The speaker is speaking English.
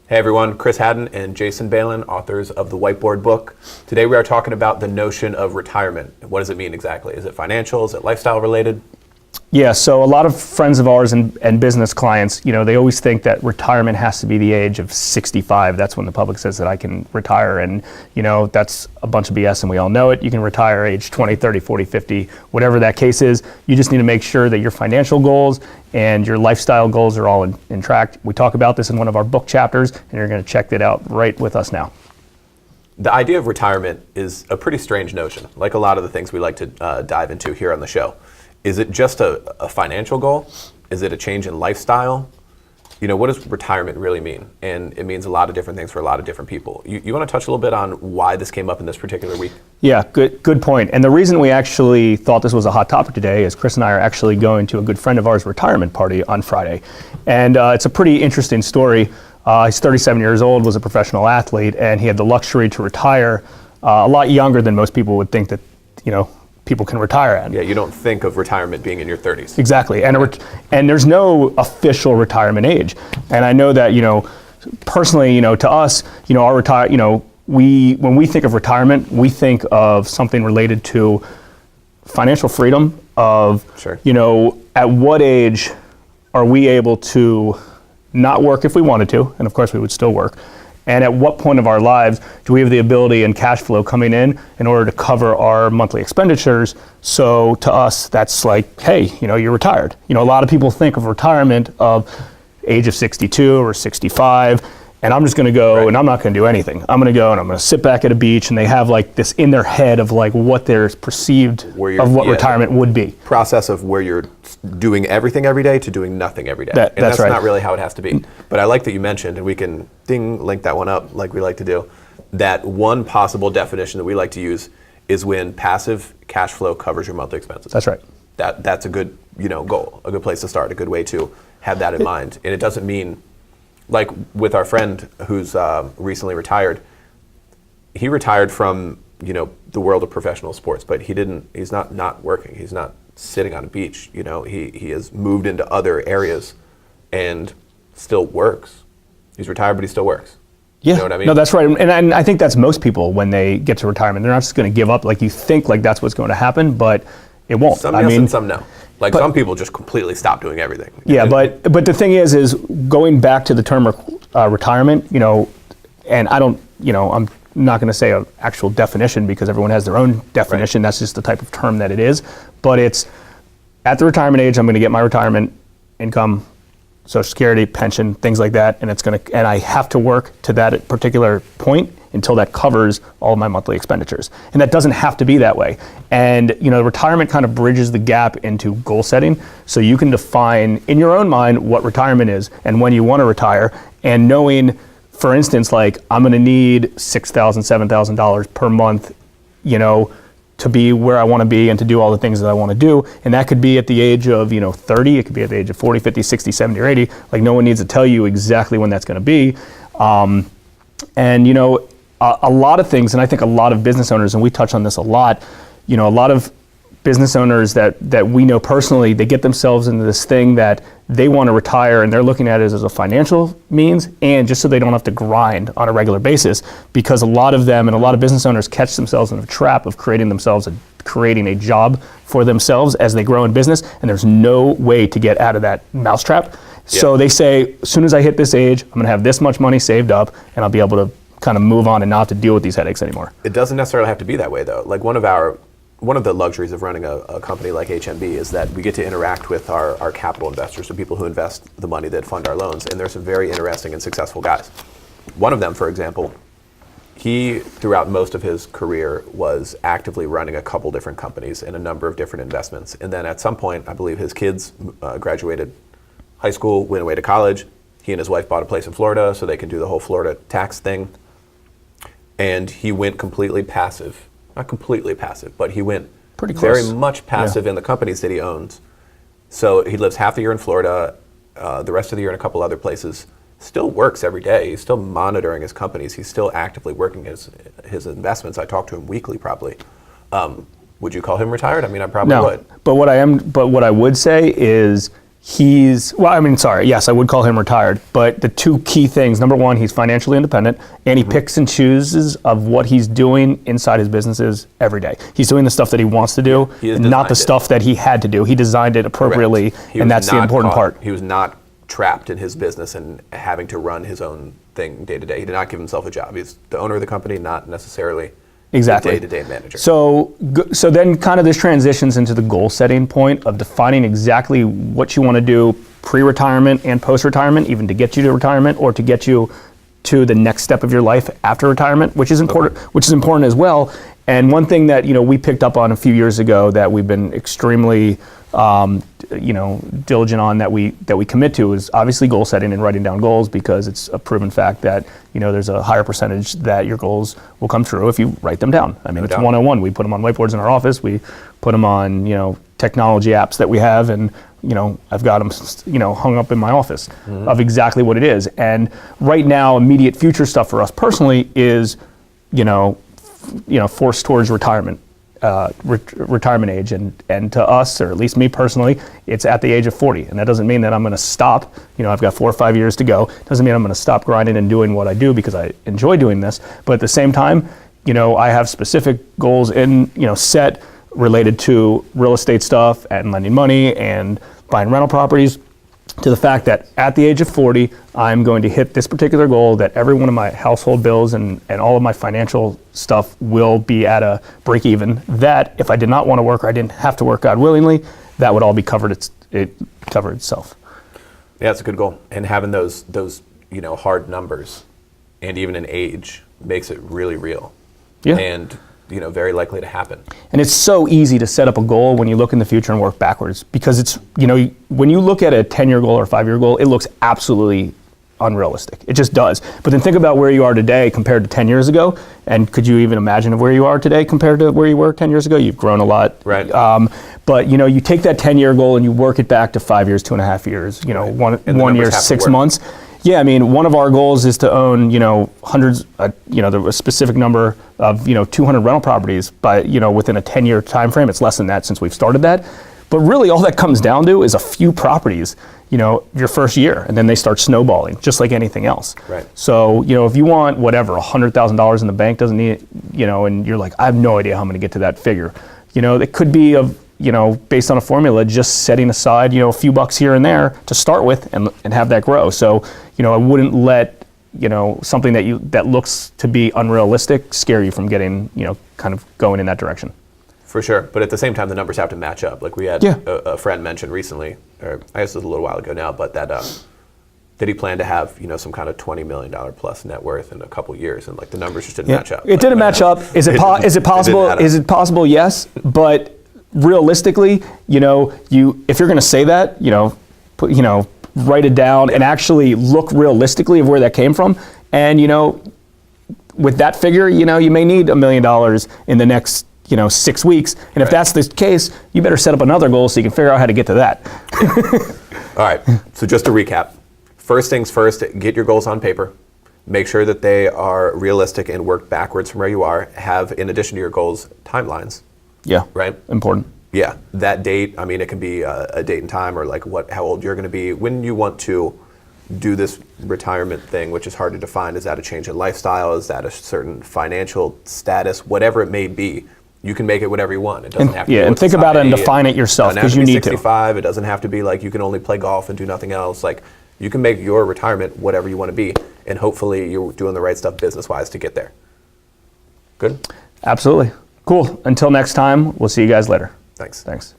Hey everyone, Chris Haddon and Jason Balin, authors of the Whiteboard book. Today we are talking about the notion of retirement. What does it mean exactly? Is it financial? Is it lifestyle related? Yeah, so a lot of friends of ours and business clients, they always think that retirement has to be the age of 65. That's when the public says that I can retire, and that's a bunch of BS and we all know it. You can retire age 20, 30, 40, 50, whatever that case is. You just need to make sure that your financial goals and your lifestyle goals are all in track. We talk about this in one of our book chapters, and you're going to check that out right with us now. The idea of retirement is a pretty strange notion, like a lot of the things we like to dive into here on the show. Is it just a financial goal? Is it a change in lifestyle? What does retirement really mean? And it means a lot of different things for a lot of different people. You want to touch a little bit on why this came up in this particular week? Yeah, good point. And the reason we actually thought this was a hot topic today is Chris and I are actually going to a good friend of ours' retirement party on Friday. And it's a pretty interesting story. He's 37 years old, was a professional athlete, and he had the luxury to retire a lot younger than most people would think that, people can retire at. Yeah, you don't think of retirement being in your 30s. Exactly, and there's no official retirement age. And I know that personally, to us, our when we think of retirement, we think of something related to financial freedom. Of Sure. At what age are we able to not work if we wanted to, and of course we would still work. And at what point of our lives do we have the ability and cash flow coming in order to cover our monthly expenditures? So to us, that's like, hey, you're retired. A lot of people think of retirement of age of 62 or 65, and I'm just going to go Right. and I'm not going to do anything. I'm going to go and I'm going to sit back at a beach, and they have like this in their head of like what they're perceived of what retirement would be. Process of where you're doing everything every day to doing nothing every day. That's right. not really how it has to be. But I like that you mentioned, and we can link that one up like we like to do, that one possible definition that we like to use is when passive cash flow covers your monthly expenses. That's right. That's a good goal, a good place to start, a good way to have that in mind. And it doesn't mean, like with our friend who's recently retired, he retired from the world of professional sports, but he's not working. He's not sitting on a beach. He has moved into other areas and still works. He's retired, but he still works. Yeah, You know what I mean? No, that's right. And I think that's most people when they get to retirement. They're not just going to give up like you think like that's what's going to happen, but it won't. Some yes and some no. Some people just completely stop doing everything. Yeah, but the thing is going back to the term retirement, and I don't, I'm not going to say an actual definition because everyone has their own definition. Right. That's just the type of term that it is. But it's at the retirement age, I'm going to get my retirement income, Social Security, pension, things like that, and I have to work to that particular point until that covers all of my monthly expenditures. And that doesn't have to be that way. And retirement kind of bridges the gap into goal setting, so you can define in your own mind what retirement is and when you want to retire, and knowing, for instance, like I'm going to need $6,000, $7,000 per month, to be where I want to be and to do all the things that I want to do. And that could be at the age of 30, it could be at the age of 40, 50, 60, 70, or 80. Like no one needs to tell you exactly when that's going to be. A lot of things, and I think a lot of business owners, and we touch on this a lot, a lot of business owners that we know personally, they get themselves into this thing that they want to retire, and they're looking at it as a financial means, and just so they don't have to grind on a regular basis, because a lot of them and a lot of business owners catch themselves in a trap of creating a job for themselves as they grow in business, and there's no way to get out of that mousetrap. Yeah. So they say, as soon as I hit this age, I'm going to have this much money saved up, and I'll be able to kind of move on and not have to deal with these headaches anymore. It doesn't necessarily have to be that way, though. Like one of the luxuries of running a company like HMB is that we get to interact with our capital investors, the people who invest the money that fund our loans, and there's some very interesting and successful guys. One of them, for example, he, throughout most of his career, was actively running a couple different companies and a number of different investments. And then at some point, I believe his kids graduated high school, went away to college. He and his wife bought a place in Florida so they could do the whole Florida tax thing. And he went completely passive. Not completely passive, but he went pretty close. Very much passive in the companies that he owns. So he lives half the year in Florida, the rest of the year in a couple other places. Still works every day. He's still monitoring his companies. He's still actively working his investments. I talk to him weekly, probably. Would you call him retired? I mean, I probably would. But what I would say is Yes, I would call him retired. But the two key things: number one, he's financially independent, and he picks and chooses of what he's doing inside his businesses every day. He's doing the stuff that he wants to do, and not the stuff that he had to do. He designed it appropriately, and that's the important part. He was not trapped in his business and having to run his own thing day to day. He did not give himself a job. He's the owner of the company, not necessarily Exactly. the day-to-day manager. So then kind of this transitions into the goal setting point of defining exactly what you want to do pre-retirement and post-retirement, even to get you to retirement or to get you to the next step of your life after retirement, which is important, which is important as well. And one thing that, we picked up on a few years ago that we've been extremely diligent on, that we commit to, is obviously goal setting and writing down goals, because it's a proven fact that there's a higher percentage that your goals will come true if you write them down. I mean, it's 101. We put them on whiteboards in our office. We put them on technology apps that we have, and I've got them hung up in my office of exactly what it is. And right now, immediate future stuff for us personally is forced towards retirement. Retirement age, and to us, or at least me personally, it's at the age of 40, and that doesn't mean that I'm going to stop. I've got 4 or 5 years to go. Doesn't mean I'm going to stop grinding and doing what I do, because I enjoy doing this. But at the same time, I have specific goals set related to real estate stuff and lending money and buying rental properties, to the fact that at the age of 40, I'm going to hit this particular goal, that every one of my household bills and all of my financial stuff will be at a break even, that if I did not want to work, or I didn't have to work, God willingly, that would all be covered. It covered itself. Yeah, it's a good goal. And having those hard numbers and even an age makes it really real. Yeah. And very likely to happen. And it's so easy to set up a goal when you look in the future and work backwards, because it's, when you look at a 10-year goal or a 5-year goal, it looks absolutely unrealistic. It just does. But then think about where you are today compared to 10 years ago, and could you even imagine of where you are today compared to where you were 10 years ago? You've grown a lot. Right. But you take that 10-year goal and you work it back to 5 years, 2.5 years, right. one year, 6 months. Yeah, I mean, one of our goals is to own, hundreds, a specific number of, 200 rental properties by, within a 10-year time frame. It's less than that since we've started that. But really all that comes down to is a few properties, your first year, and then they start snowballing, just like anything else. Right. So, if you want whatever, $100,000 in the bank, doesn't need, and you're like, I have no idea how I'm going to get to that figure. It could be based on a formula, just setting aside, a few bucks here and there to start with, and have that grow. So, I wouldn't let, something that looks to be unrealistic scare you from getting, kind of going in that direction. For sure. But at the same time, the numbers have to match up. Like we had a friend mention recently, or I guess it was a little while ago now, but that he planned to have, some kind of $20 million plus net worth in a couple years, and like the numbers just didn't match up. It didn't match up. Is it possible? Is it possible? Yes, but realistically, if you're going to say that, write it down and actually look realistically of where that came from, and with that figure, you may need $1 million in the next 6 weeks, and if that's the case, you better set up another goal so you can figure out how to get to that. All right. So just to recap, first things first, get your goals on paper. Make sure that they are realistic and work backwards from where you are. Have, in addition to your goals, timelines. Yeah. Right? Important. Yeah. That date, I mean, it can be a date and time, or like how old you're going to be. When you want to do this retirement thing, which is hard to define. Is that a change in lifestyle? Is that a certain financial status? Whatever it may be, you can make it whatever you want. It doesn't have to be. And think about it and define it yourself, because you need to. 65. It doesn't have to be like you can only play golf and do nothing else. Like, you can make your retirement whatever you want to be, and hopefully you're doing the right stuff business-wise to get there. Good? Absolutely. Cool. Until next time, we'll see you guys later. Thanks. Thanks.